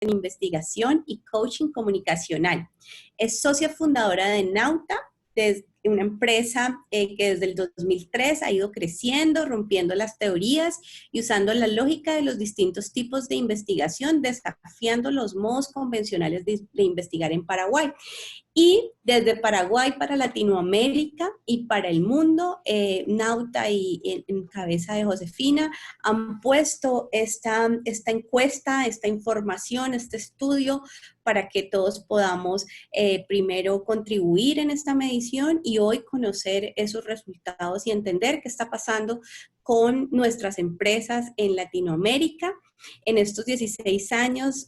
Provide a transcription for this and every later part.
en investigación y coaching comunicacional. Es socia fundadora de Nauta, una empresa que desde el 2003 ha ido creciendo, rompiendo las teorías y usando la lógica de los distintos tipos de investigación, desafiando los modos convencionales de investigar en Paraguay. Y desde Paraguay para Latinoamérica y para el mundo, Nauta y en cabeza de Josefina han puesto esta encuesta, esta información, este estudio para que todos podamos primero contribuir en esta medición y hoy conocer esos resultados y entender qué está pasando con nuestras empresas en Latinoamérica. En estos 16 años,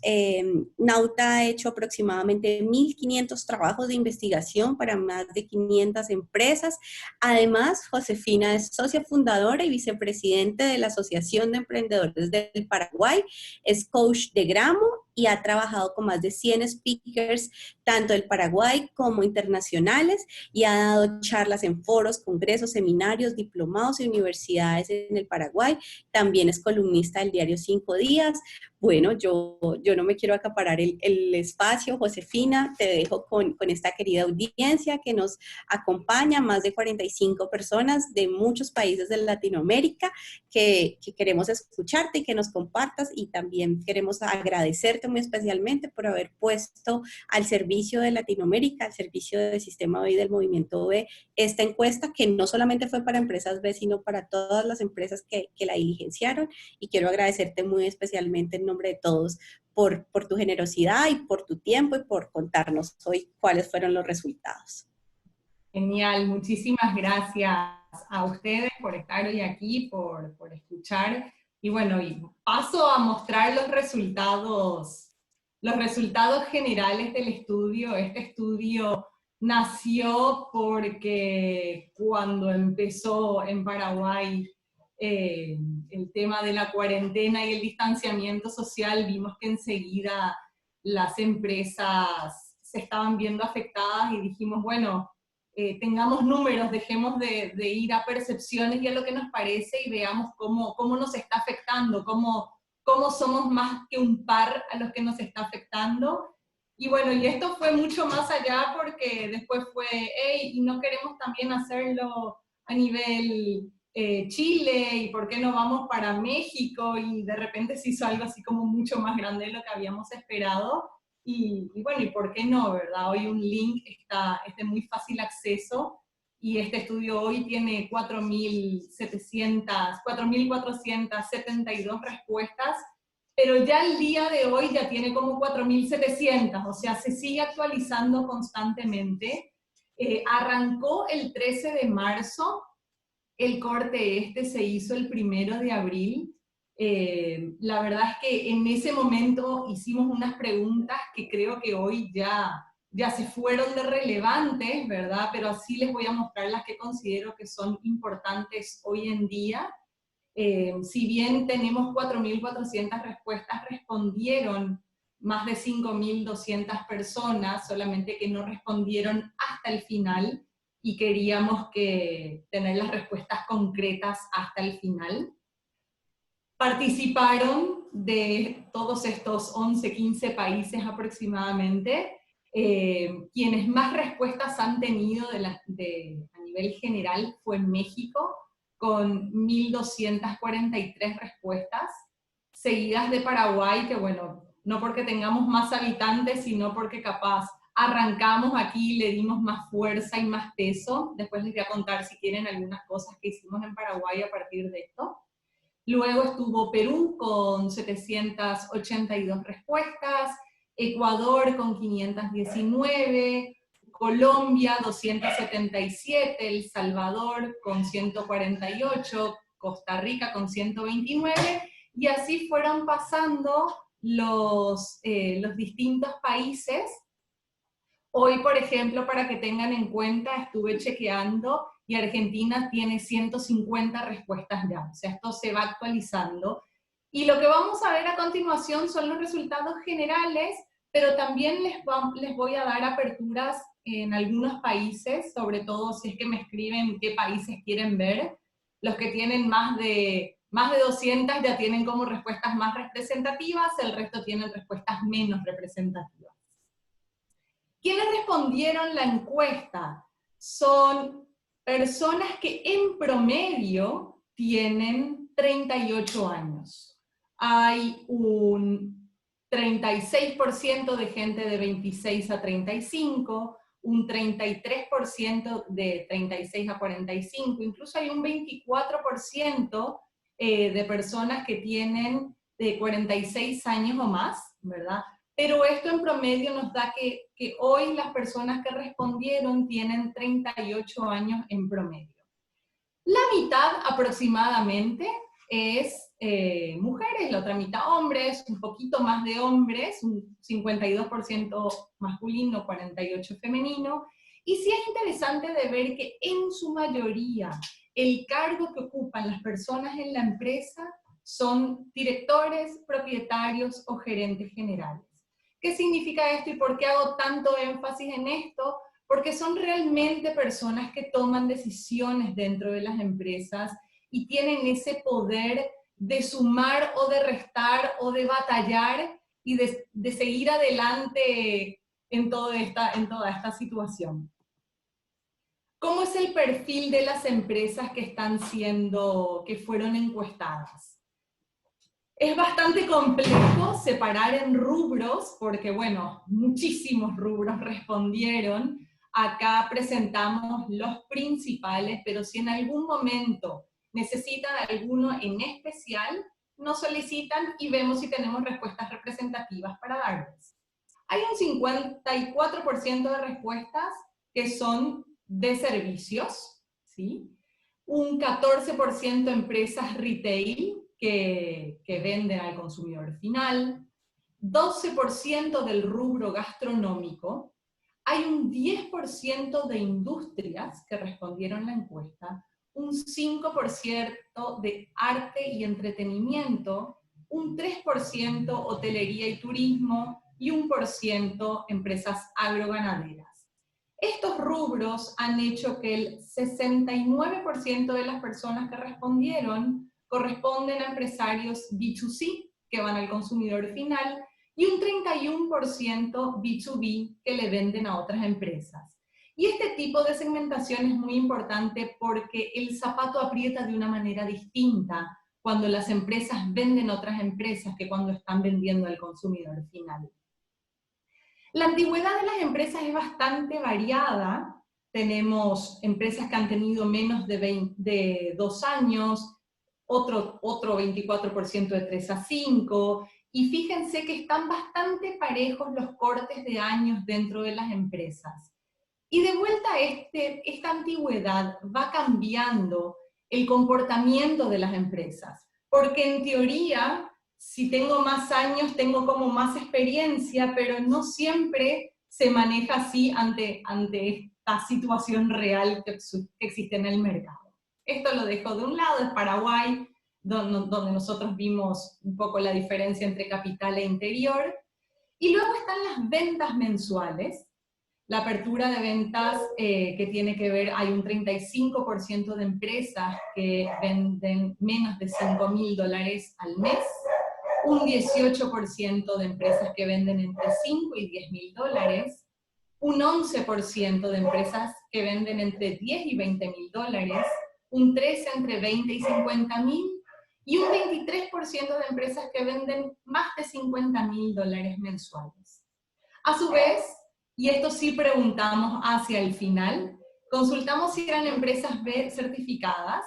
Nauta ha hecho aproximadamente 1.500 trabajos de investigación para más de 500 empresas. Además, Josefina es socia fundadora y vicepresidente de la Asociación de Emprendedores del Paraguay, es coach de Gramo y ha trabajado con más de 100 speakers, tanto del Paraguay como internacionales, y ha dado charlas en foros, congresos, seminarios, diplomados y universidades en el Paraguay. También es columnista del diario 5 Días. Bueno, yo no me quiero acaparar el espacio. Josefina, te dejo con esta querida audiencia que nos acompaña, más de 45 personas de muchos países de Latinoamérica que queremos escucharte y que nos compartas, y también queremos agradecerte muy especialmente por haber puesto al servicio de Latinoamérica, al servicio del Sistema B y del Movimiento B, esta encuesta que no solamente fue para empresas B, sino para todas las empresas que la diligenciaron, y quiero agradecerte muy especialmente en nombre de todos por tu generosidad y por tu tiempo y por contarnos hoy cuáles fueron los resultados. Genial, muchísimas gracias a ustedes por estar hoy aquí, por escuchar, y bueno, y paso a mostrar los resultados generales del estudio. Este estudio nació porque cuando empezó en Paraguay el tema de la cuarentena y el distanciamiento social, vimos que enseguida las empresas se estaban viendo afectadas y dijimos, bueno, tengamos números, dejemos de ir a percepciones y a lo que nos parece y veamos cómo nos está afectando, cómo somos más que un par a los que nos está afectando. Y bueno, y esto fue mucho más allá porque después fue, hey, y no queremos también hacerlo a nivel Chile, y por qué no vamos para México, y de repente se hizo algo así como mucho más grande de lo que habíamos esperado. Y bueno, ¿y por qué no, verdad? Hoy un link es de muy fácil acceso, y este estudio hoy tiene 4.472 respuestas, pero ya el día de hoy ya tiene como 4.700, o sea, se sigue actualizando constantemente. Arrancó el 13 de marzo, el corte se hizo el 1 de abril, la verdad es que en ese momento hicimos unas preguntas que creo que hoy ya se fueron de relevantes, ¿verdad? Pero así les voy a mostrar las que considero que son importantes hoy en día. Si bien tenemos 4.400 respuestas, respondieron más de 5.200 personas, solamente que no respondieron hasta el final, y queríamos tener las respuestas concretas hasta el final. Participaron de todos estos 11, 15 países aproximadamente. Quienes más respuestas han tenido a nivel general fue México, con 1.243 respuestas, seguidas de Paraguay, que bueno, no porque tengamos más habitantes, sino porque capaz arrancamos aquí, le dimos más fuerza y más peso. Después les voy a contar, si quieren, algunas cosas que hicimos en Paraguay a partir de esto. Luego estuvo Perú con 782 respuestas, Ecuador con 519, Colombia 277, El Salvador con 148, Costa Rica con 129, y así fueron pasando los distintos países. Hoy, por ejemplo, para que tengan en cuenta, estuve chequeando y Argentina tiene 150 respuestas ya, o sea, esto se va actualizando. Y lo que vamos a ver a continuación son los resultados generales, pero también les voy a dar aperturas en algunos países, sobre todo si es que me escriben qué países quieren ver. Los que tienen más de Más de 200 ya tienen como respuestas más representativas, el resto tienen respuestas menos representativas. ¿Quiénes respondieron la encuesta? Son personas que en promedio tienen 38 años. Hay un 36% de gente de 26 a 35, un 33% de 36 a 45, incluso hay un 24% de personas que tienen de 46 años o más, ¿verdad? Pero esto en promedio nos da que hoy las personas que respondieron tienen 38 años en promedio. La mitad aproximadamente es mujeres, la otra mitad hombres, un poquito más de hombres, un 52% masculino, 48% femenino. Y sí es interesante de ver que en su mayoría el cargo que ocupan las personas en la empresa son directores, propietarios o gerentes generales. ¿Qué significa esto y por qué hago tanto énfasis en esto? Porque son realmente personas que toman decisiones dentro de las empresas y tienen ese poder de sumar o de restar o de batallar y de seguir adelante en toda esta situación. ¿Cómo es el perfil de las empresas que fueron encuestadas? Es bastante complejo separar en rubros, porque bueno, muchísimos rubros respondieron. Acá presentamos los principales, pero si en algún momento necesitan alguno en especial, nos solicitan y vemos si tenemos respuestas representativas para darles. Hay un 54% de respuestas que son de servicios, ¿sí? Un 14% empresas retail, que venden al consumidor final, 12% del rubro gastronómico, hay un 10% de industrias que respondieron la encuesta, un 5% de arte y entretenimiento, un 3% hotelería y turismo y un 1% empresas agroganaderas. Estos rubros han hecho que el 69% de las personas que respondieron corresponden a empresarios B2C, que van al consumidor final, y un 31% B2B, que le venden a otras empresas. Y este tipo de segmentación es muy importante porque el zapato aprieta de una manera distinta cuando las empresas venden a otras empresas que cuando están vendiendo al consumidor final. La antigüedad de las empresas es bastante variada. Tenemos empresas que han tenido menos de 2 años, otro 24% de 3 a 5, y fíjense que están bastante parejos los cortes de años dentro de las empresas. Y de vuelta esta antigüedad va cambiando el comportamiento de las empresas, porque en teoría, si tengo más años, tengo como más experiencia, pero no siempre se maneja así ante esta situación real que existe en el mercado. Esto lo dejo de un lado, es Paraguay, donde nosotros vimos un poco la diferencia entre capital e interior. Y luego están las ventas mensuales. La apertura de ventas que tiene que ver, hay un 35% de empresas que venden menos de $5.000 al mes, un 18% de empresas que venden entre $5 y $10.000, un 11% de empresas que venden entre $10 y $20.000, un 13% entre $20 y $50.000, y un 23% de empresas que venden más de $50.000 mensuales. A su vez, y esto sí preguntamos hacia el final, consultamos si eran empresas B certificadas,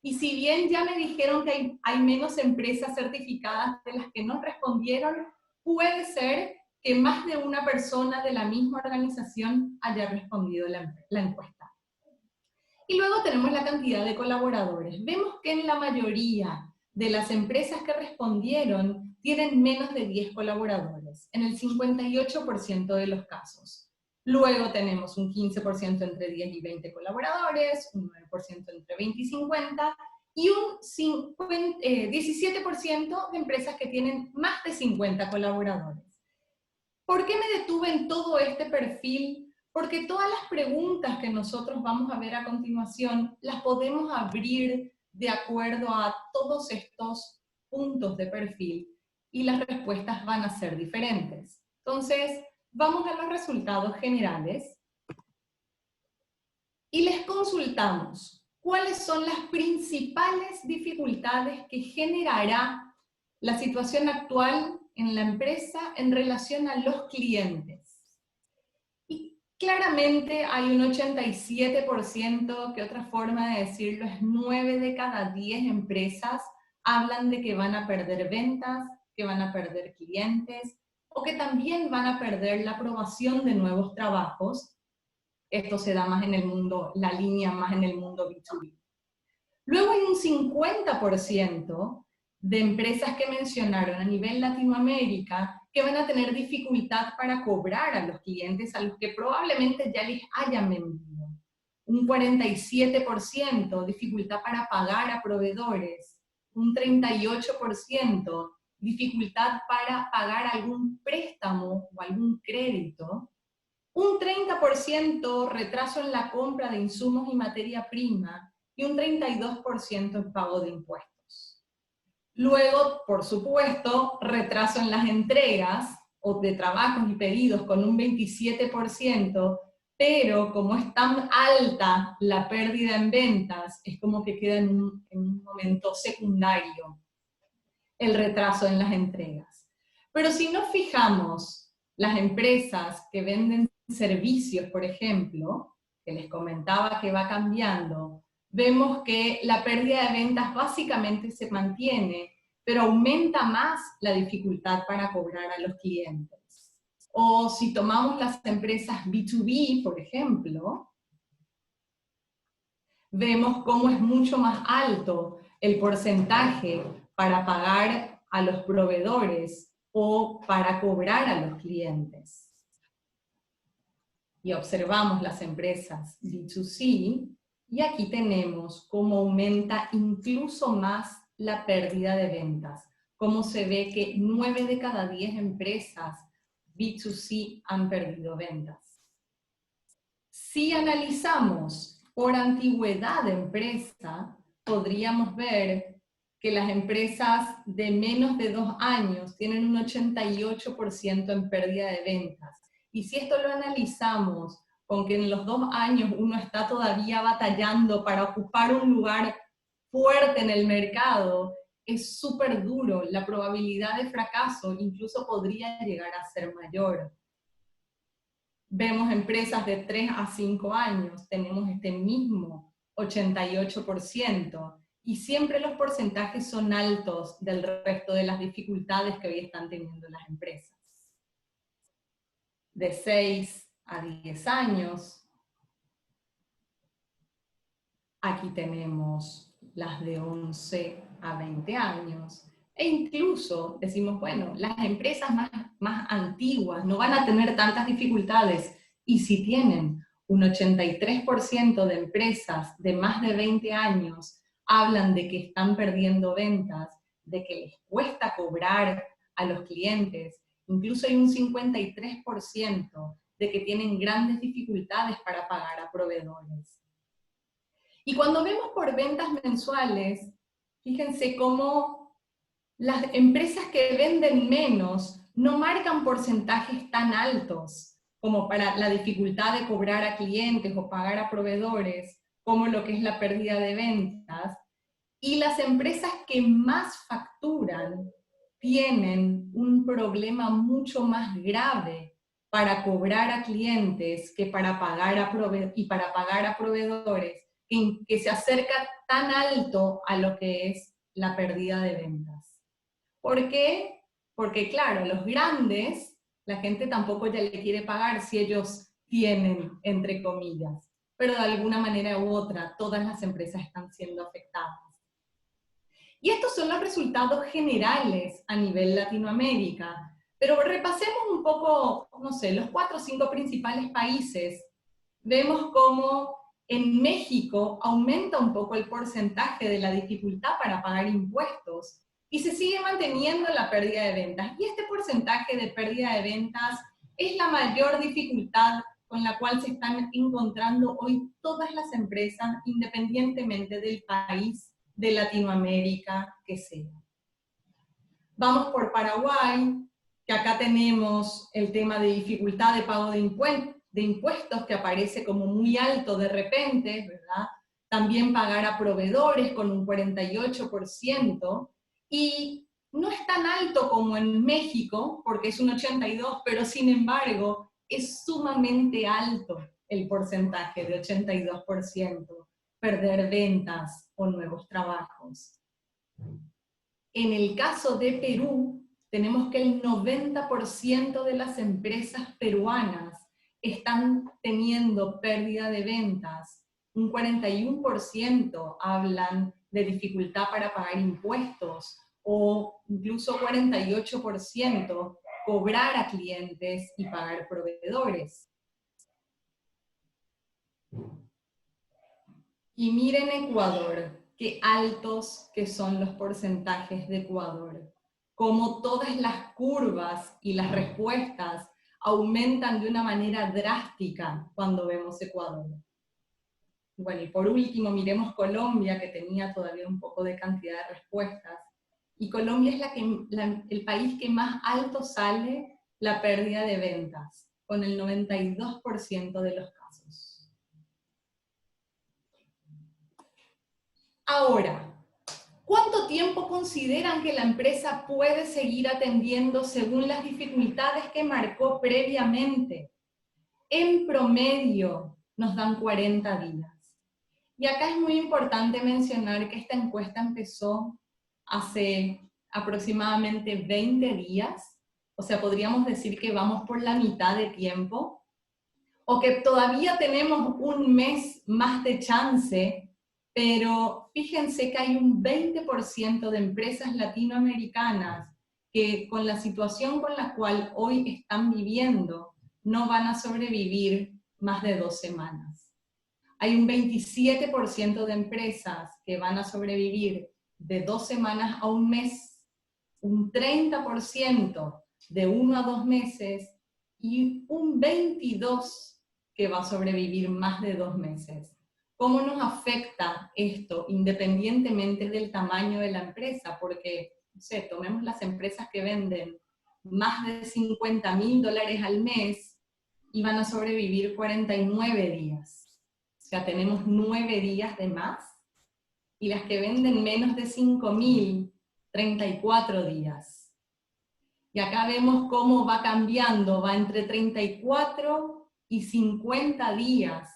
y si bien ya me dijeron que hay menos empresas certificadas de las que nos respondieron, puede ser que más de una persona de la misma organización haya respondido la encuesta. Y luego tenemos la cantidad de colaboradores. Vemos que en la mayoría de las empresas que respondieron tienen menos de 10 colaboradores, en el 58% de los casos. Luego tenemos un 15% entre 10 y 20 colaboradores, un 9% entre 20 y 50, y un 17% de empresas que tienen más de 50 colaboradores. ¿Por qué me detuve en todo este perfil? Porque todas las preguntas que nosotros vamos a ver a continuación las podemos abrir de acuerdo a todos estos puntos de perfil y las respuestas van a ser diferentes. Entonces, vamos a los resultados generales y les consultamos cuáles son las principales dificultades que generará la situación actual en la empresa en relación a los clientes. Y claramente hay un 87%, que otra forma de decirlo es 9 de cada 10 empresas hablan de que van a perder ventas, que van a perder clientes, o que también van a perder la aprobación de nuevos trabajos. Esto se da más en el mundo, la línea más en el mundo B2B. Luego hay un 50% de empresas que mencionaron a nivel Latinoamérica que van a tener dificultad para cobrar a los clientes a los que probablemente ya les hayan vendido. Un 47% dificultad para pagar a proveedores. Un 38% dificultad para pagar algún préstamo o algún crédito. Un 30% retraso en la compra de insumos y materia prima, y un 32% en pago de impuestos. Luego, por supuesto, retraso en las entregas o de trabajos y pedidos con un 27%, pero como es tan alta la pérdida en ventas, es como que queda en un momento secundario el retraso en las entregas. Pero si nos fijamos, las empresas que venden servicios, por ejemplo, que les comentaba que va cambiando, vemos que la pérdida de ventas básicamente se mantiene, pero aumenta más la dificultad para cobrar a los clientes. O si tomamos las empresas B2B, por ejemplo, vemos cómo es mucho más alto el porcentaje para pagar a los proveedores o para cobrar a los clientes. Y observamos las empresas B2C, y aquí tenemos cómo aumenta incluso más la pérdida de ventas. Cómo se ve que 9 de cada 10 empresas B2C han perdido ventas. Si analizamos por antigüedad de empresa, podríamos ver que las empresas de menos de 2 años tienen un 88% en pérdida de ventas. Y si esto lo analizamos con que en los 2 años uno está todavía batallando para ocupar un lugar fuerte en el mercado, es súper duro. La probabilidad de fracaso incluso podría llegar a ser mayor. Vemos empresas de 3 a 5 años, tenemos este mismo 88%, y siempre los porcentajes son altos del resto de las dificultades que hoy están teniendo las empresas. De 6 a 10 años, aquí tenemos las de 11 a 20 años, e incluso decimos, bueno, las empresas más antiguas no van a tener tantas dificultades, y si tienen un 83% de empresas de más de 20 años, hablan de que están perdiendo ventas, de que les cuesta cobrar a los clientes, incluso hay un 53% de que tienen grandes dificultades para pagar a proveedores. Y cuando vemos por ventas mensuales, fíjense cómo las empresas que venden menos no marcan porcentajes tan altos como para la dificultad de cobrar a clientes o pagar a proveedores, como lo que es la pérdida de ventas. Y las empresas que más facturan tienen un problema mucho más grave para cobrar a clientes que para pagar a proveedores, que se acerca tan alto a lo que es la pérdida de ventas. ¿Por qué? Porque claro, los grandes, la gente tampoco ya le quiere pagar si ellos tienen, entre comillas, pero de alguna manera u otra, todas las empresas están siendo afectadas. Y estos son los resultados generales a nivel Latinoamérica, pero repasemos un poco, no sé, los 4 o 5 principales países. Vemos cómo en México aumenta un poco el porcentaje de la dificultad para pagar impuestos y se sigue manteniendo la pérdida de ventas. Y este porcentaje de pérdida de ventas es la mayor dificultad con la cual se están encontrando hoy todas las empresas, independientemente del país de Latinoamérica que sea. Vamos por Paraguay, que acá tenemos el tema de dificultad de pago de impuestos, que aparece como muy alto de repente, ¿verdad? También pagar a proveedores con un 48%, y no es tan alto como en México, porque es un 82%, pero sin embargo es sumamente alto el porcentaje de 82%, perder ventas o nuevos trabajos. En el caso de Perú, tenemos que el 90% de las empresas peruanas están teniendo pérdida de ventas. Un 41% hablan de dificultad para pagar impuestos, o incluso 48% cobrar a clientes y pagar proveedores. Y miren Ecuador, qué altos que son los porcentajes de Ecuador. Como todas las curvas y las respuestas aumentan de una manera drástica cuando vemos Ecuador. Bueno, y por último miremos Colombia, que tenía todavía un poco de cantidad de respuestas. Y Colombia es el país que más alto sale la pérdida de ventas, con el 92% de los casos. Ahora, ¿cuánto tiempo consideran que la empresa puede seguir atendiendo según las dificultades que marcó previamente? En promedio nos dan 40 días. Y acá es muy importante mencionar que esta encuesta empezó hace aproximadamente 20 días, o sea, podríamos decir que vamos por la mitad de tiempo, o que todavía tenemos un mes más de chance, pero fíjense que hay un 20% de empresas latinoamericanas que con la situación con la cual hoy están viviendo no van a sobrevivir más de 2 semanas. Hay un 27% de empresas que van a sobrevivir de 2 semanas a un mes, un 30% de 1 a 2 meses, y un 22% que va a sobrevivir más de 2 meses. ¿Cómo nos afecta esto independientemente del tamaño de la empresa? Porque, no sé, tomemos las empresas que venden más de $50.000 al mes y van a sobrevivir 49 días. O sea, tenemos 9 días de más, y las que venden menos de 5.000, 34 días. Y acá vemos cómo va cambiando, va entre 34 y 50 días,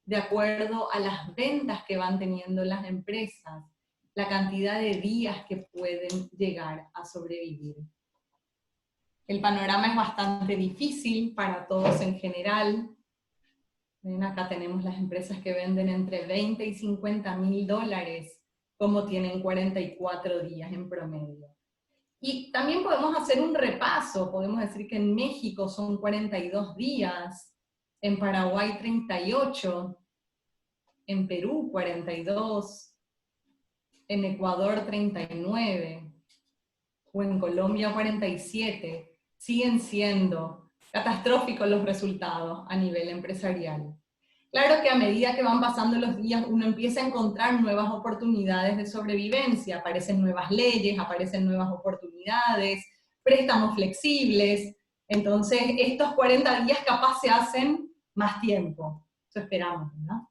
de acuerdo a las ventas que van teniendo las empresas, la cantidad de días que pueden llegar a sobrevivir. El panorama es bastante difícil para todos en general. Ven, acá tenemos las empresas que venden entre 20 y 50.000 dólares, como tienen 44 días en promedio. Y también podemos hacer un repaso, podemos decir que en México son 42 días, en Paraguay 38, en Perú 42, en Ecuador 39, o en Colombia 47, siguen siendo catastróficos los resultados a nivel empresarial. Claro que a medida que van pasando los días uno empieza a encontrar nuevas oportunidades de sobrevivencia, aparecen nuevas leyes, aparecen nuevas oportunidades, préstamos flexibles, entonces estos 40 días capaz se hacen más tiempo, eso esperamos, ¿no?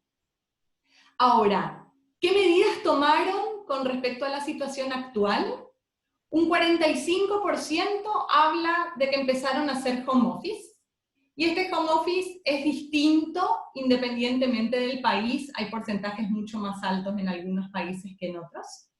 Ahora, ¿qué medidas tomaron con respecto a la situación actual? Un 45% habla de que empezaron a hacer home office, y este home office es distinto independientemente del país, hay porcentajes mucho más altos en algunos países que en otros.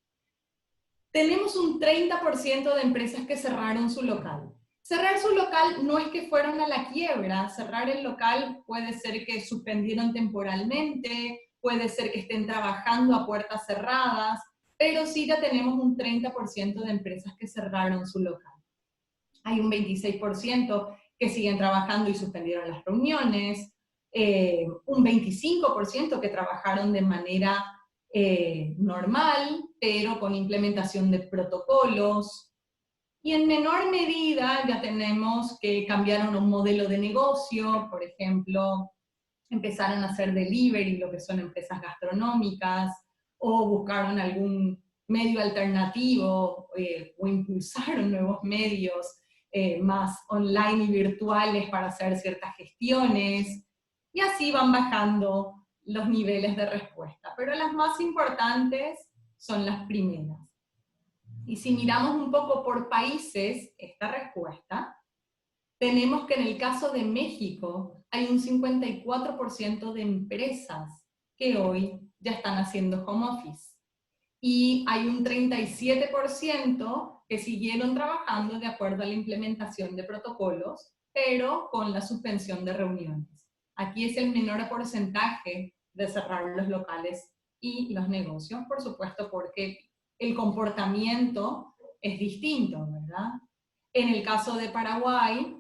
Tenemos un 30% de empresas que cerraron su local. Cerrar su local no es que fueron a la quiebra, cerrar el local puede ser que suspendieron temporalmente, puede ser que estén trabajando a puertas cerradas, pero sí ya tenemos un 30% de empresas que cerraron su local. Hay un 26% que siguen trabajando y suspendieron las reuniones, un 25% que trabajaron de manera normal, pero con implementación de protocolos, y en menor medida ya tenemos que cambiaron un modelo de negocio, por ejemplo, empezaron a hacer delivery, lo que son empresas gastronómicas, o buscaron algún medio alternativo, o impulsaron nuevos medios más online y virtuales para hacer ciertas gestiones, y así van bajando los niveles de respuesta. Pero las más importantes son las primeras. Y si miramos un poco por países esta respuesta, tenemos que en el caso de México hay un 54% de empresas que hoy ya están haciendo home office. Y hay un 37% que siguieron trabajando de acuerdo a la implementación de protocolos, pero con la suspensión de reuniones. Aquí es el menor porcentaje de cerrar los locales y los negocios, por supuesto, porque el comportamiento es distinto, ¿verdad? En el caso de Paraguay,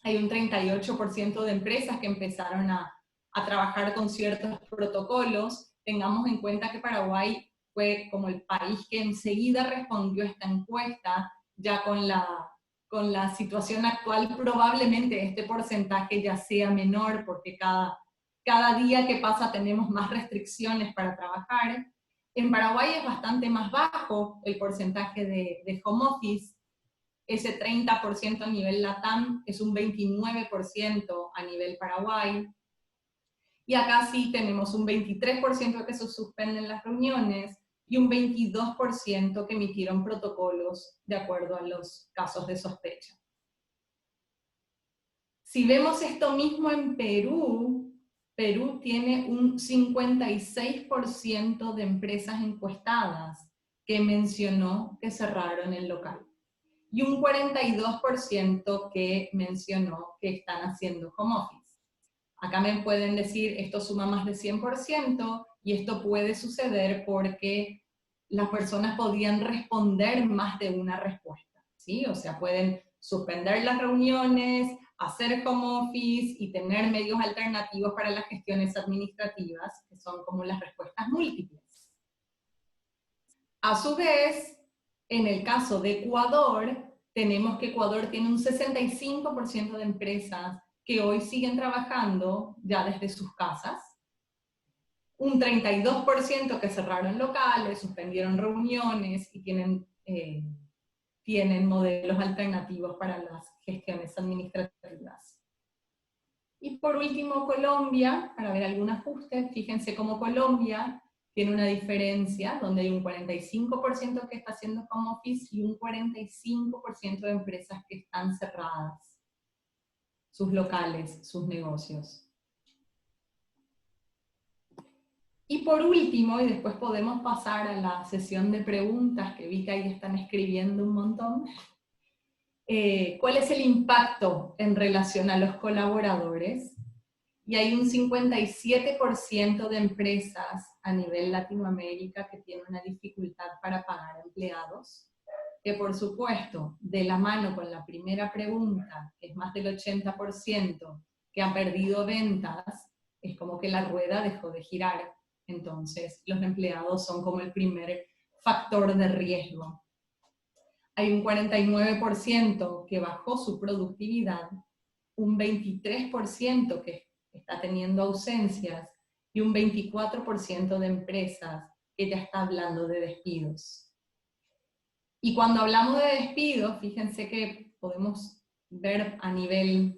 hay un 38% de empresas que empezaron a trabajar con ciertos protocolos. Tengamos en cuenta que Paraguay fue como el país que enseguida respondió a esta encuesta, ya con la situación actual probablemente este porcentaje ya sea menor, porque cada día que pasa tenemos más restricciones para trabajar. En Paraguay es bastante más bajo el porcentaje de home office. Ese 30% a nivel LATAM es un 29% a nivel Paraguay. Y acá sí tenemos un 23% que se suspenden las reuniones y un 22% que emitieron protocolos de acuerdo a los casos de sospecha. Si vemos esto mismo en Perú, Perú tiene un 56% de empresas encuestadas que mencionó que cerraron el local, y un 42% que mencionó que están haciendo home office. Acá me pueden decir, esto suma más de 100%, y esto puede suceder porque las personas podían responder más de una respuesta, ¿sí? O sea, pueden suspender las reuniones, hacer home office y tener medios alternativos para las gestiones administrativas, que son como las respuestas múltiples. A su vez, en el caso de Ecuador, tenemos que Ecuador tiene un 65% de empresas que hoy siguen trabajando ya desde sus casas, un 32% que cerraron locales, suspendieron reuniones y tienen modelos alternativos para las gestiones administrativas. Y por último, Colombia, para ver algún ajuste, fíjense cómo Colombia tiene una diferencia, donde hay un 45% que está haciendo home office y un 45% de empresas que están cerradas, sus locales, sus negocios. Y por último, y después podemos pasar a la sesión de preguntas, que vi que ahí están escribiendo un montón, ¿cuál es el impacto en relación a los colaboradores? Y hay un 57% de empresas a nivel Latinoamérica que tienen una dificultad para pagar empleados, que por supuesto, de la mano con la primera pregunta, que es más del 80% que ha perdido ventas, es como que la rueda dejó de girar. Entonces, los empleados son como el primer factor de riesgo. Hay un 49% que bajó su productividad, un 23% que está teniendo ausencias, y un 24% de empresas que ya está hablando de despidos. Y cuando hablamos de despidos, fíjense que podemos ver a nivel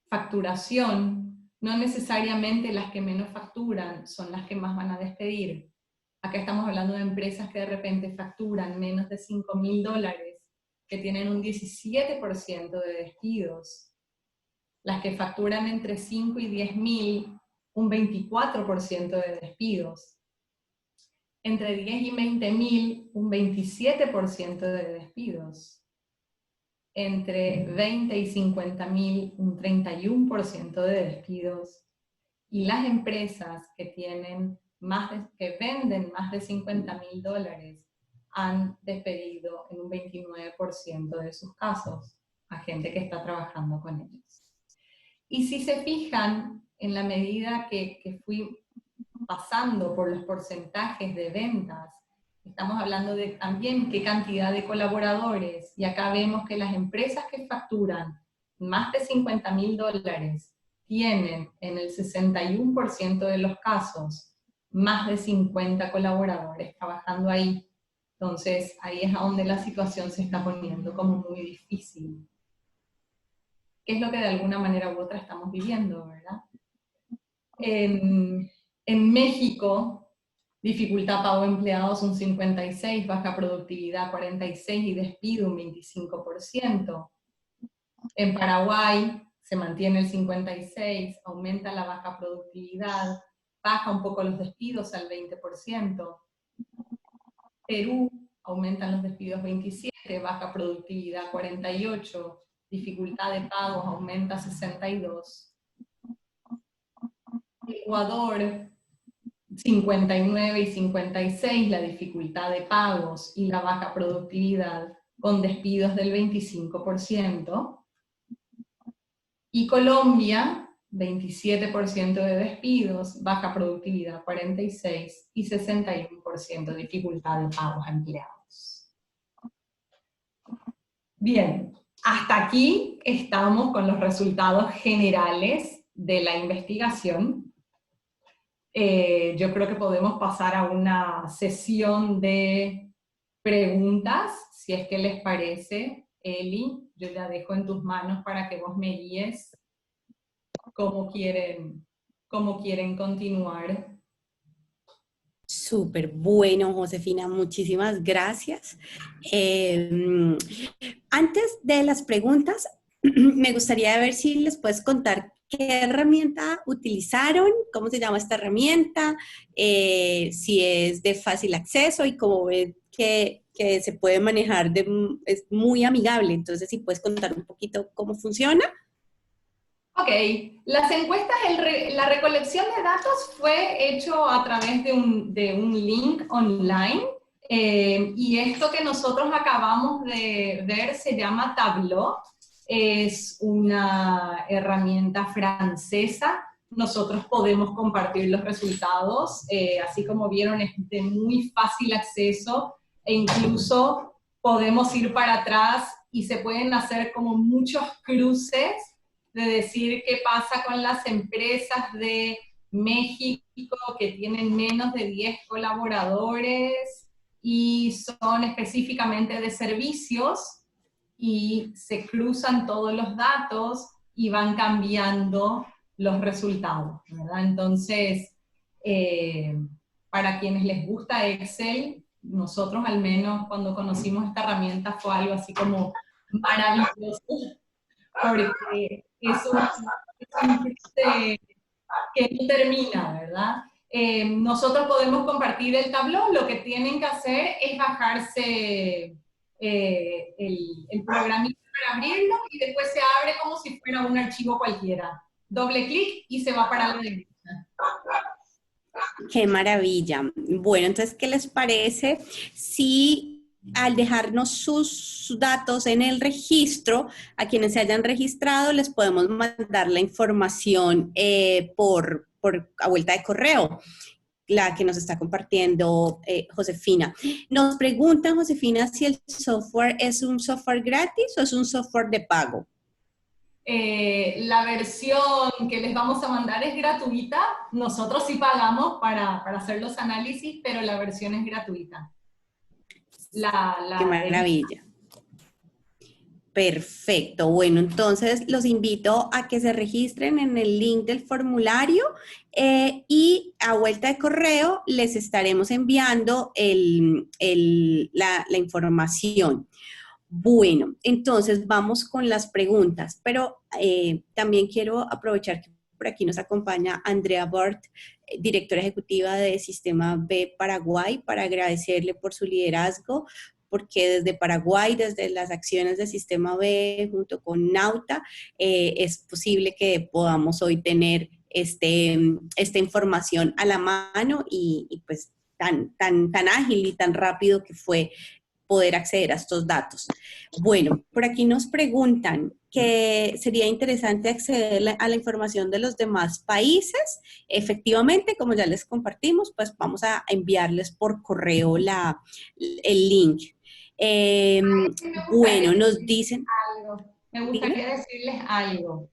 facturación, no necesariamente las que menos facturan son las que más van a despedir. Acá estamos hablando de empresas que de repente facturan menos de $5.000, que tienen un 17% de despidos. Las que facturan entre 5 y 10.000, un 24% de despidos. Entre 10 y 20.000, un 27% de despidos. Entre 20 y 50.000, un 31% de despidos. Y las empresas que tienen que venden más de $50.000 han despedido en un 29% de sus casos a gente que está trabajando con ellos. Y si se fijan, en la medida que fui pasando por los porcentajes de ventas, estamos hablando de también qué cantidad de colaboradores, y acá vemos que las empresas que facturan más de $50.000 tienen en el 61% de los casos más de 50 colaboradores trabajando ahí. Entonces, ahí es a donde la situación se está poniendo como muy difícil. Que es lo que de alguna manera u otra estamos viviendo, ¿verdad? En México, dificultad pago empleados un 56%, baja productividad 46% y despido un 25%. En Paraguay se mantiene el 56%, aumenta la baja productividad, baja un poco los despidos al 20%. Perú aumentan los despidos 27%, baja productividad 48%, dificultad de pagos aumenta 62%. Ecuador 59 y 56, la dificultad de pagos y la baja productividad con despidos del 25%. Y Colombia, 27% de despidos, baja productividad 46 y 61% dificultad de pagos a empleados. Bien, hasta aquí estamos con los resultados generales de la investigación. Yo creo que podemos pasar a una sesión de preguntas, si es que les parece. Eli, yo la dejo en tus manos para que vos me guíes cómo quieren continuar. Súper bueno, Josefina, muchísimas gracias. Antes de las preguntas, me gustaría ver si les puedes contar qué herramienta utilizaron, cómo se llama esta herramienta, si es de fácil acceso y cómo ven que se puede manejar, es muy amigable. Entonces, si puedes contar un poquito cómo funciona. Ok, las encuestas, la recolección de datos fue hecho a través de un link online, y esto que nosotros acabamos de ver se llama Tableau, es una herramienta francesa. Nosotros podemos compartir los resultados, así como vieron es de muy fácil acceso, e incluso podemos ir para atrás y se pueden hacer como muchos cruces de decir qué pasa con las empresas de México que tienen menos de 10 colaboradores y son específicamente de servicios, y se cruzan todos los datos y van cambiando los resultados, ¿verdad? Entonces, para quienes les gusta Excel, nosotros al menos cuando conocimos esta herramienta fue algo así como maravilloso, porque es un que no termina, ¿verdad? Nosotros podemos compartir el tablón, lo que tienen que hacer es bajarse el programita para abrirlo y después se abre como si fuera un archivo cualquiera. Doble clic y se va para la derecha. Qué maravilla. Bueno, entonces, ¿qué les parece si al dejarnos sus datos en el registro, a quienes se hayan registrado, les podemos mandar la información por a vuelta de correo, la que nos está compartiendo Josefina? Nos preguntan, Josefina, si el software es un software gratis o es un software de pago. La versión que les vamos a mandar es gratuita. Nosotros sí pagamos para hacer los análisis, pero la versión es gratuita. Qué maravilla. Perfecto. Bueno, entonces los invito a que se registren en el link del formulario, y a vuelta de correo les estaremos enviando la información. Bueno, entonces vamos con las preguntas, pero también quiero aprovechar que por aquí nos acompaña Andrea Bort, directora ejecutiva de Sistema B Paraguay, para agradecerle por su liderazgo, porque desde Paraguay, desde las acciones de Sistema B junto con Nauta, es posible que podamos hoy tener esta información a la mano y pues tan ágil y tan rápido que fue poder acceder a estos datos. Bueno, por aquí nos preguntan que sería interesante acceder a la información de los demás países. Efectivamente, como ya les compartimos, pues vamos a enviarles por correo el link. Bueno, nos dicen... Me gustaría decirles algo.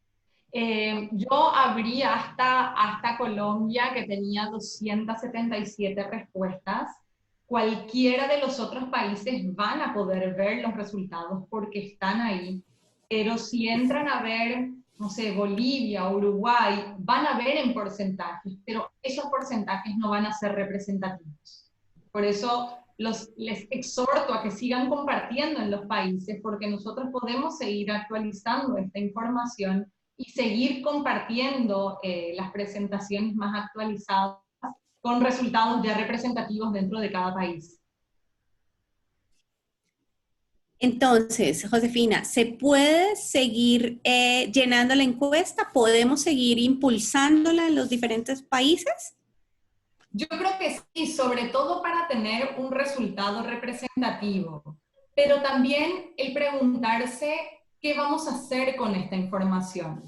Yo abrí hasta Colombia, que tenía 277 respuestas. Cualquiera de los otros países van a poder ver los resultados porque están ahí. Pero si entran a ver, no sé, Bolivia, Uruguay, van a ver en porcentajes, pero esos porcentajes no van a ser representativos. Por eso les exhorto a que sigan compartiendo en los países, porque nosotros podemos seguir actualizando esta información y seguir compartiendo las presentaciones más actualizadas con resultados ya representativos dentro de cada país. Entonces, Josefina, ¿se puede seguir llenando la encuesta? ¿Podemos seguir impulsándola en los diferentes países? Yo creo que sí, sobre todo para tener un resultado representativo, pero también el preguntarse qué vamos a hacer con esta información.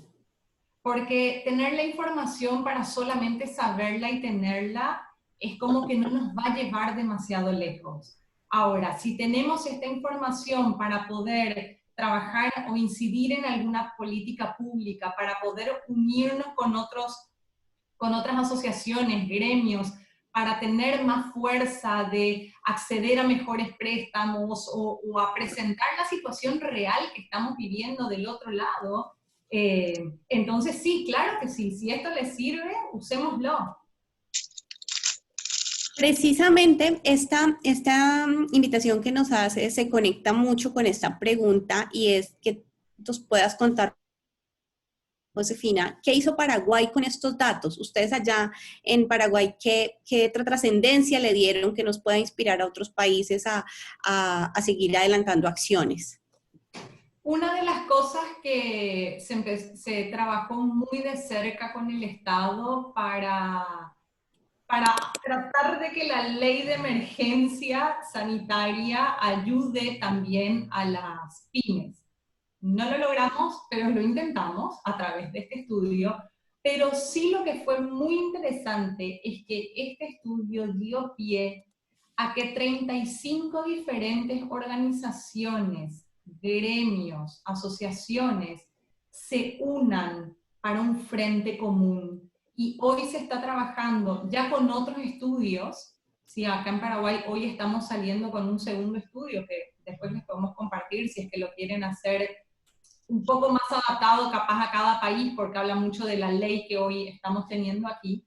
Porque tener la información para solamente saberla y tenerla es como que no nos va a llevar demasiado lejos. Ahora, si tenemos esta información para poder trabajar o incidir en alguna política pública, para poder unirnos con otras asociaciones, gremios, para tener más fuerza de acceder a mejores préstamos o a presentar la situación real que estamos viviendo del otro lado, entonces sí, claro que sí, si esto les sirve, usémoslo. Precisamente esta invitación que nos hace se conecta mucho con esta pregunta y es que nos puedas contar, Josefina, ¿qué hizo Paraguay con estos datos? Ustedes allá en Paraguay, ¿qué otra trascendencia le dieron que nos pueda inspirar a otros países a seguir adelantando acciones? Una de las cosas que se trabajó muy de cerca con el Estado para tratar de que la ley de emergencia sanitaria ayude también a las pymes. No lo logramos, pero lo intentamos a través de este estudio. Pero sí, lo que fue muy interesante es que este estudio dio pie a que 35 diferentes organizaciones, gremios, asociaciones se unan para un frente común. Y hoy se está trabajando ya con otros estudios. Sí, acá en Paraguay hoy estamos saliendo con un segundo estudio que después les podemos compartir si es que lo quieren hacer un poco más adaptado capaz a cada país, porque habla mucho de la ley que hoy estamos teniendo aquí,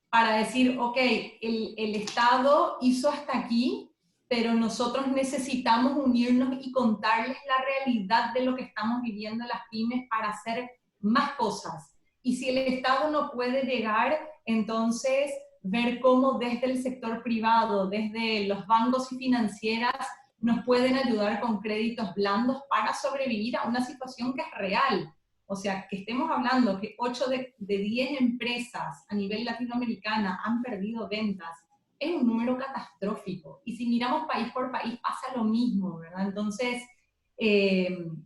para decir, ok, el Estado hizo hasta aquí, pero nosotros necesitamos unirnos y contarles la realidad de lo que estamos viviendo las pymes para hacer más cosas. Y si el Estado no puede llegar, entonces ver cómo desde el sector privado, desde los bancos y financieras, nos pueden ayudar con créditos blandos para sobrevivir a una situación que es real. O sea, que estemos hablando que 8 de 10 empresas a nivel latinoamericana han perdido ventas, es un número catastrófico. Y si miramos país por país pasa lo mismo, ¿verdad? Entonces,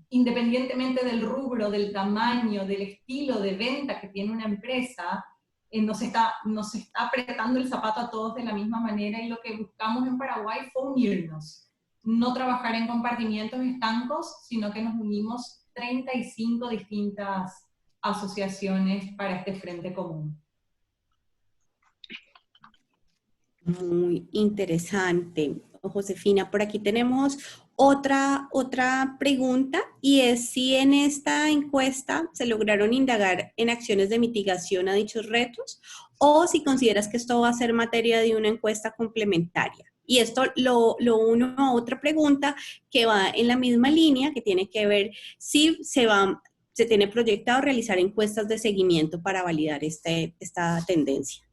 independientemente del rubro, del tamaño, del estilo de venta que tiene una empresa, nos está apretando el zapato a todos de la misma manera, y lo que buscamos en Paraguay fue unirnos. No trabajar en compartimientos estancos, sino que nos unimos 35 distintas asociaciones para este frente común. Muy interesante, Josefina. Por aquí tenemos otra pregunta y es si en esta encuesta se lograron indagar en acciones de mitigación a dichos retos o si consideras que esto va a ser materia de una encuesta complementaria. Y esto lo uno a otra pregunta que va en la misma línea, que tiene que ver si se tiene proyectado realizar encuestas de seguimiento para validar esta tendencia.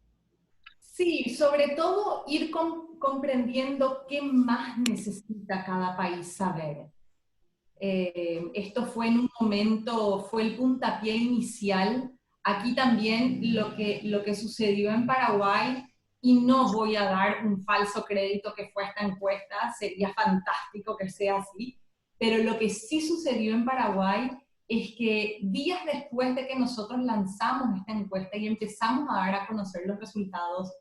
Sí, sobre todo ir comprendiendo qué más necesita cada país saber. Esto fue en un momento, fue el puntapié inicial. Aquí también lo que sucedió en Paraguay, y no voy a dar un falso crédito que fue esta encuesta, sería fantástico que sea así, pero lo que sí sucedió en Paraguay es que días después de que nosotros lanzamos esta encuesta y empezamos a dar a conocer los resultados,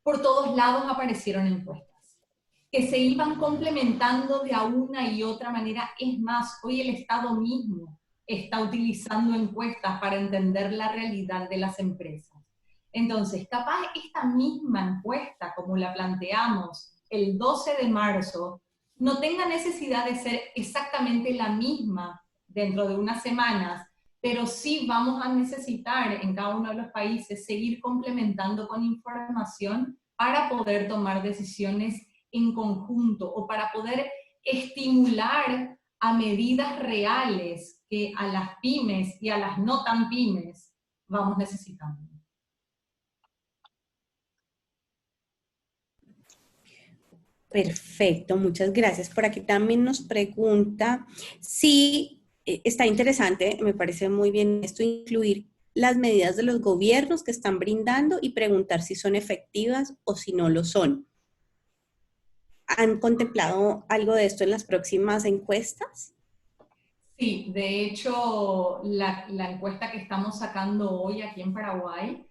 por todos lados aparecieron encuestas que se iban complementando de a una y otra manera. Es más, hoy el Estado mismo está utilizando encuestas para entender la realidad de las empresas. Entonces, capaz esta misma encuesta, como la planteamos el 12 de marzo, no tenga necesidad de ser exactamente la misma dentro de unas semanas, pero sí vamos a necesitar en cada uno de los países seguir complementando con información para poder tomar decisiones en conjunto o para poder estimular a medidas reales que a las pymes y a las no tan pymes vamos necesitando. Perfecto, muchas gracias. Por aquí también nos pregunta si está interesante, me parece muy bien esto, incluir las medidas de los gobiernos que están brindando y preguntar si son efectivas o si no lo son. ¿Han contemplado algo de esto en las próximas encuestas? Sí, de hecho, la encuesta que estamos sacando hoy aquí en Paraguay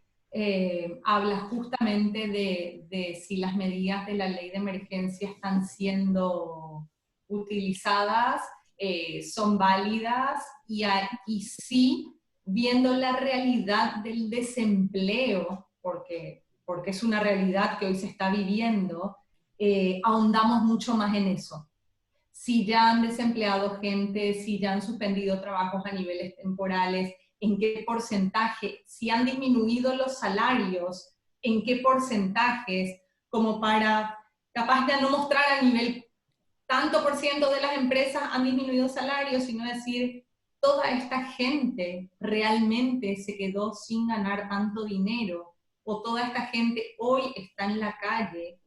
habla justamente de si las medidas de la ley de emergencia están siendo utilizadas, son válidas y sí, viendo la realidad del desempleo, porque es una realidad que hoy se está viviendo, ahondamos mucho más en eso. Si ya han desempleado gente, si ya han suspendido trabajos a niveles temporales, en qué porcentaje, si han disminuido los salarios, en qué porcentajes, como para capaz de no mostrar a nivel tanto por ciento de las empresas han disminuido salarios, sino decir, toda esta gente realmente se quedó sin ganar tanto dinero, o toda esta gente hoy está en la calle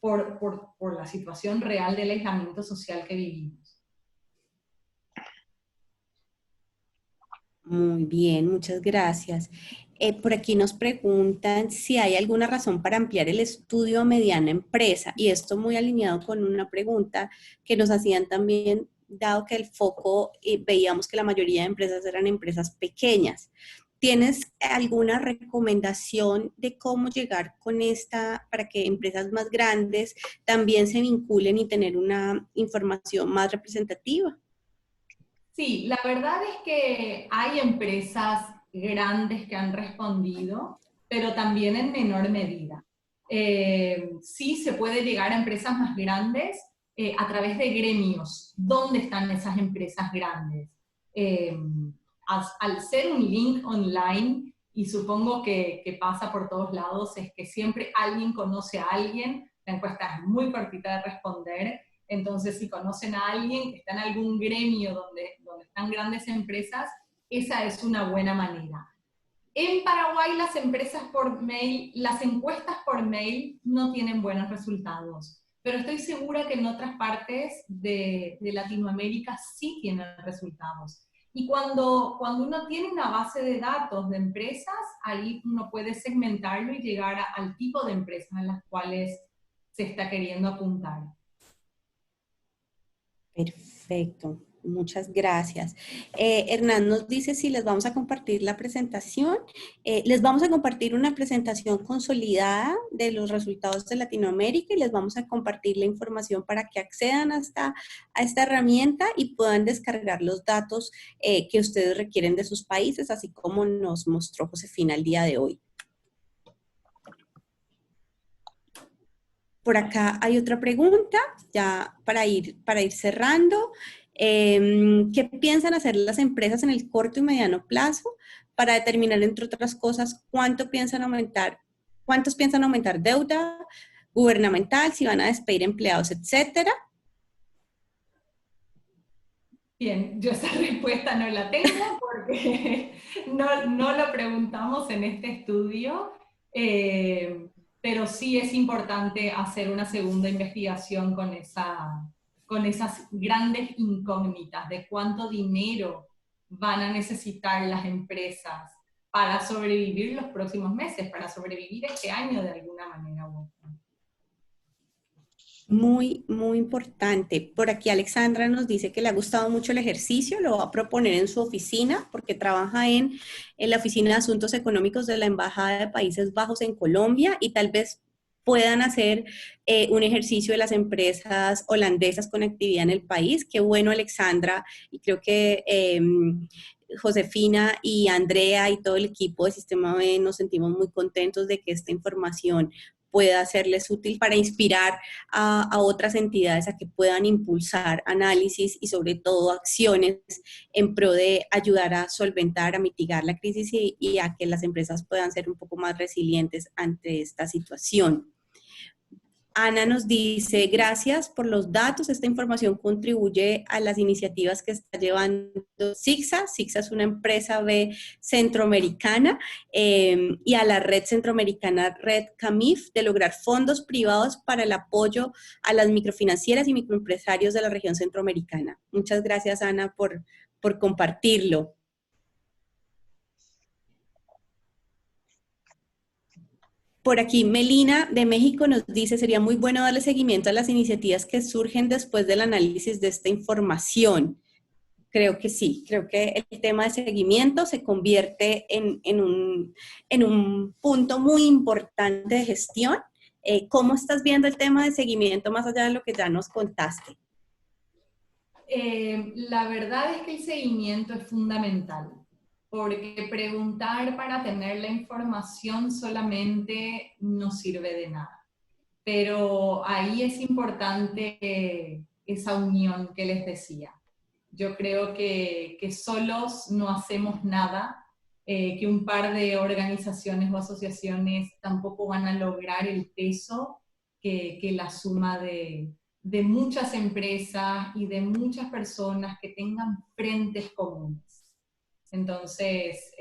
por la situación real del aislamiento social que vivimos. Muy bien, muchas gracias. Por aquí nos preguntan si hay alguna razón para ampliar el estudio a mediana empresa, y esto muy alineado con una pregunta que nos hacían también, dado que el foco, veíamos que la mayoría de empresas eran empresas pequeñas. ¿Tienes alguna recomendación de cómo llegar con esta para que empresas más grandes también se vinculen y tener una información más representativa? Sí, la verdad es que hay empresas grandes que han respondido, pero también en menor medida. Sí se puede llegar a empresas más grandes a través de gremios. ¿Dónde están esas empresas grandes? Eh, al ser un link online, y supongo que pasa por todos lados, es que siempre alguien conoce a alguien, la encuesta es muy cortita de responder, entonces si conocen a alguien que está en algún gremio donde están grandes empresas, esa es una buena manera. En Paraguay las empresas por mail, las encuestas por mail no tienen buenos resultados, pero estoy segura que en otras partes de Latinoamérica sí tienen resultados. Y cuando uno tiene una base de datos de empresas, ahí uno puede segmentarlo y llegar al tipo de empresas a las cuales se está queriendo apuntar. Perfecto, muchas gracias. Hernán nos dice si les vamos a compartir la presentación. Les vamos a compartir una presentación consolidada de los resultados de Latinoamérica y les vamos a compartir la información para que accedan a esta herramienta y puedan descargar los datos que ustedes requieren de sus países, así como nos mostró Josefina el día de hoy. Por acá hay otra pregunta, ya para ir cerrando. ¿Qué piensan hacer las empresas en el corto y mediano plazo para determinar, entre otras cosas, cuántos piensan aumentar deuda gubernamental, si van a despedir empleados, etcétera? Bien, yo esa respuesta no la tengo porque no lo preguntamos en este estudio, pero sí es importante hacer una segunda investigación con esas grandes incógnitas de cuánto dinero van a necesitar las empresas para sobrevivir los próximos meses, para sobrevivir este año de alguna manera u otra. Muy, muy importante. Por aquí Alexandra nos dice que le ha gustado mucho el ejercicio, lo va a proponer en su oficina porque trabaja en la Oficina de Asuntos Económicos de la Embajada de Países Bajos en Colombia y tal vez puedan hacer un ejercicio de las empresas holandesas con actividad en el país. Qué bueno, Alexandra, y creo que Josefina y Andrea y todo el equipo de Sistema B nos sentimos muy contentos de que esta información pueda serles útil para inspirar a otras entidades a que puedan impulsar análisis y sobre todo acciones en pro de ayudar a solventar, a mitigar la crisis y a que las empresas puedan ser un poco más resilientes ante esta situación. Ana nos dice, gracias por los datos, esta información contribuye a las iniciativas que está llevando SIGSA. SIGSA es una empresa B centroamericana y a la red centroamericana Red CAMIF de lograr fondos privados para el apoyo a las microfinancieras y microempresarios de la región centroamericana. Muchas gracias, Ana, por compartirlo. Por aquí, Melina de México nos dice, sería muy bueno darle seguimiento a las iniciativas que surgen después del análisis de esta información. Creo que sí, creo que el tema de seguimiento se convierte en un punto muy importante de gestión. ¿Cómo estás viendo el tema de seguimiento más allá de lo que ya nos contaste? La verdad es que el seguimiento es fundamental, porque preguntar para tener la información solamente no sirve de nada. Pero ahí es importante esa unión que les decía. Yo creo que solos no hacemos nada, que un par de organizaciones o asociaciones tampoco van a lograr el peso que la suma de muchas empresas y de muchas personas que tengan frentes comunes. Entonces,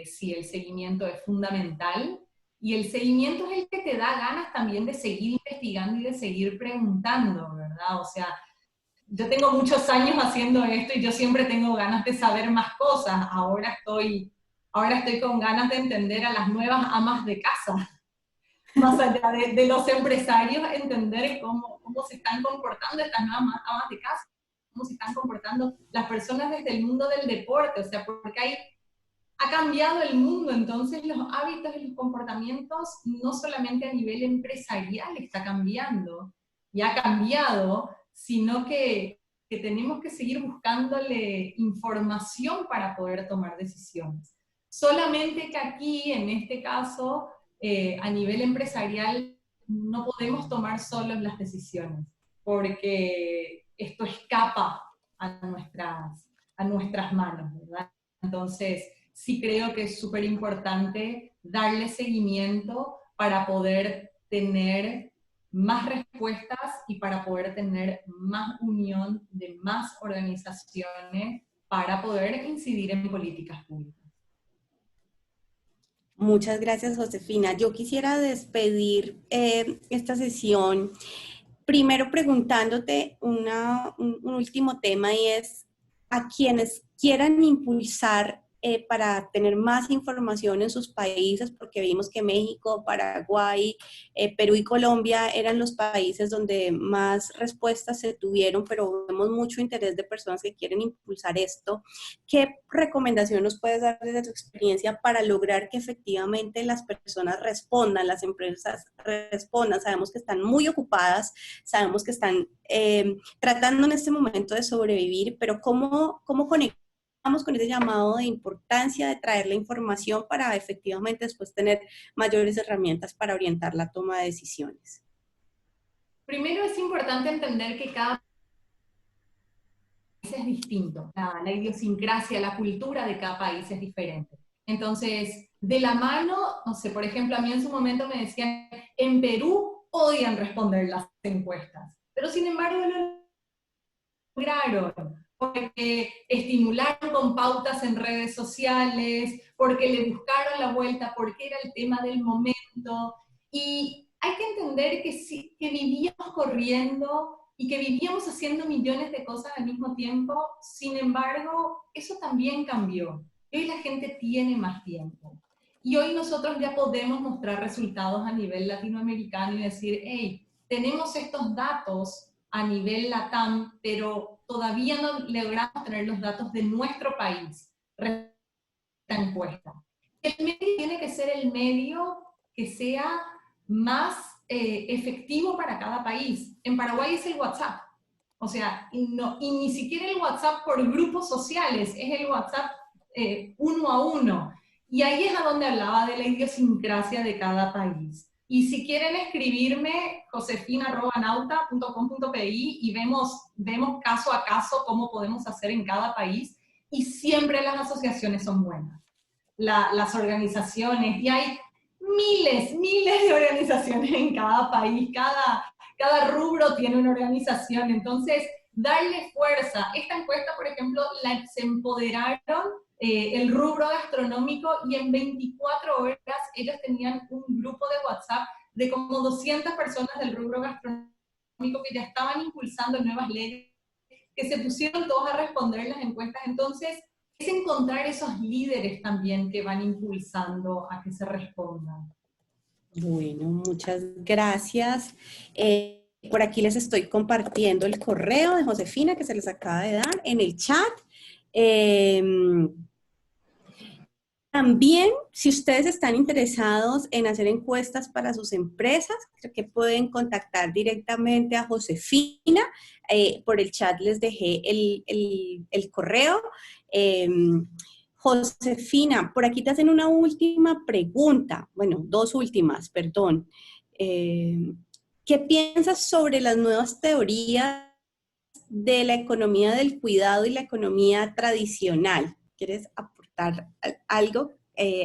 sí, el seguimiento es fundamental, y el seguimiento es el que te da ganas también de seguir investigando y de seguir preguntando, ¿verdad? O sea, yo tengo muchos años haciendo esto y yo siempre tengo ganas de saber más cosas. Ahora estoy con ganas de entender a las nuevas amas de casa, más allá de los empresarios, entender cómo se están comportando estas nuevas amas de casa, cómo se están comportando las personas desde el mundo del deporte, o sea, porque ha cambiado el mundo, entonces los hábitos y los comportamientos no solamente a nivel empresarial está cambiando, y ha cambiado, sino que tenemos que seguir buscándole información para poder tomar decisiones. Solamente que aquí, en este caso, a nivel empresarial, no podemos tomar solos las decisiones, porque esto escapa a nuestras manos, ¿verdad? Entonces, sí creo que es súper importante darle seguimiento para poder tener más respuestas y para poder tener más unión de más organizaciones para poder incidir en políticas públicas. Muchas gracias, Josefina. Yo quisiera despedir esta sesión primero preguntándote un último tema, y es a quienes quieran impulsar para tener más información en sus países, porque vimos que México, Paraguay, Perú y Colombia eran los países donde más respuestas se tuvieron, pero vemos mucho interés de personas que quieren impulsar esto. ¿Qué recomendación nos puedes dar desde tu experiencia para lograr que efectivamente las personas respondan, las empresas respondan? Sabemos que están muy ocupadas, sabemos que están tratando en este momento de sobrevivir, pero ¿cómo conectamos con ese llamado de importancia de traer la información para efectivamente después tener mayores herramientas para orientar la toma de decisiones? Primero es importante entender que cada país es distinto, la idiosincrasia, la cultura de cada país es diferente. Entonces, de la mano, no sé, por ejemplo, a mí en su momento me decían, en Perú odian responder las encuestas, pero sin embargo lo lograron, porque estimularon con pautas en redes sociales, porque le buscaron la vuelta, porque era el tema del momento, y hay que entender que, sí, que vivíamos corriendo y que vivíamos haciendo millones de cosas al mismo tiempo. Sin embargo, eso también cambió. Hoy la gente tiene más tiempo. Y hoy nosotros ya podemos mostrar resultados a nivel latinoamericano y decir, hey, tenemos estos datos a nivel LATAM, pero todavía no logramos tener los datos de nuestro país. Esta encuesta. El medio tiene que ser el medio que sea más efectivo para cada país. En Paraguay es el WhatsApp. O sea, y ni siquiera el WhatsApp por grupos sociales, es el WhatsApp uno a uno. Y ahí es a donde hablaba de la idiosincrasia de cada país. Y si quieren escribirme, josefina@nauta.com.pi y vemos caso a caso cómo podemos hacer en cada país. Y siempre las asociaciones son buenas. Las organizaciones, y hay miles de organizaciones en cada país, cada rubro tiene una organización, entonces darle fuerza. Esta encuesta, por ejemplo, se empoderaron el rubro gastronómico y en 24 horas ellos tenían un grupo de WhatsApp de como 200 personas del rubro gastronómico que ya estaban impulsando nuevas leyes, que se pusieron todos a responder las encuestas. Entonces, es encontrar esos líderes también que van impulsando a que se respondan. Bueno, muchas gracias. Por aquí les estoy compartiendo el correo de Josefina que se les acaba de dar en el chat. También, si ustedes están interesados en hacer encuestas para sus empresas, creo que pueden contactar directamente a Josefina. Por el chat les dejé el correo. Josefina, por aquí te hacen una última pregunta. Bueno, dos últimas, perdón. ¿Qué piensas sobre las nuevas teorías de la economía del cuidado y la economía tradicional? ¿Quieres aportar algo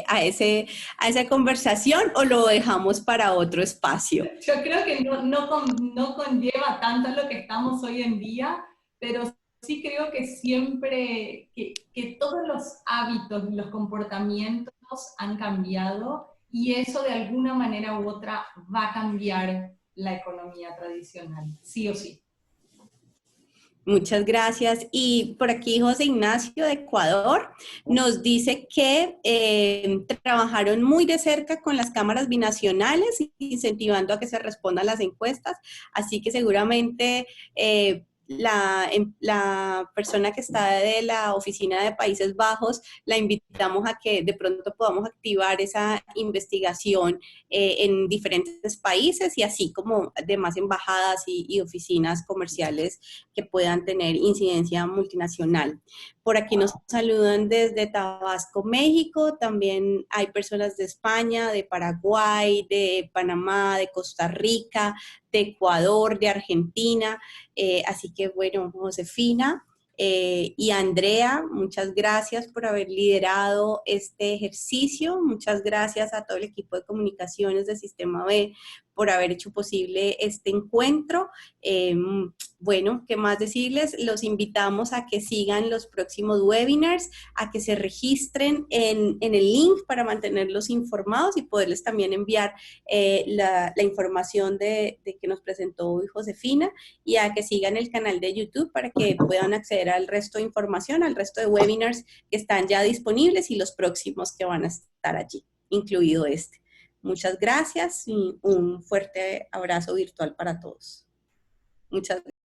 a esa conversación o lo dejamos para otro espacio? Yo creo que no conlleva tanto lo que estamos hoy en día, pero sí creo que siempre, que todos los hábitos y los comportamientos han cambiado y eso de alguna manera u otra va a cambiar la economía tradicional, sí o sí. Muchas gracias. Y por aquí José Ignacio de Ecuador nos dice que trabajaron muy de cerca con las cámaras binacionales, incentivando a que se respondan las encuestas, así que seguramente la persona que está de la oficina de Países Bajos, la invitamos a que de pronto podamos activar esa investigación en diferentes países y así como demás embajadas y oficinas comerciales que puedan tener incidencia multinacional. Por aquí nos saludan desde Tabasco, México, también hay personas de España, de Paraguay, de Panamá, de Costa Rica, de Ecuador, de Argentina, así que bueno, Josefina y Andrea, muchas gracias por haber liderado este ejercicio, muchas gracias a todo el equipo de comunicaciones de Sistema B por haber hecho posible este encuentro. Bueno, ¿qué más decirles? Los invitamos a que sigan los próximos webinars, a que se registren en el link para mantenerlos informados y poderles también enviar la información de que nos presentó hoy Josefina y a que sigan el canal de YouTube para que puedan acceder al resto de información, al resto de webinars que están ya disponibles y los próximos que van a estar allí, incluido este. Muchas gracias y un fuerte abrazo virtual para todos. Muchas gracias.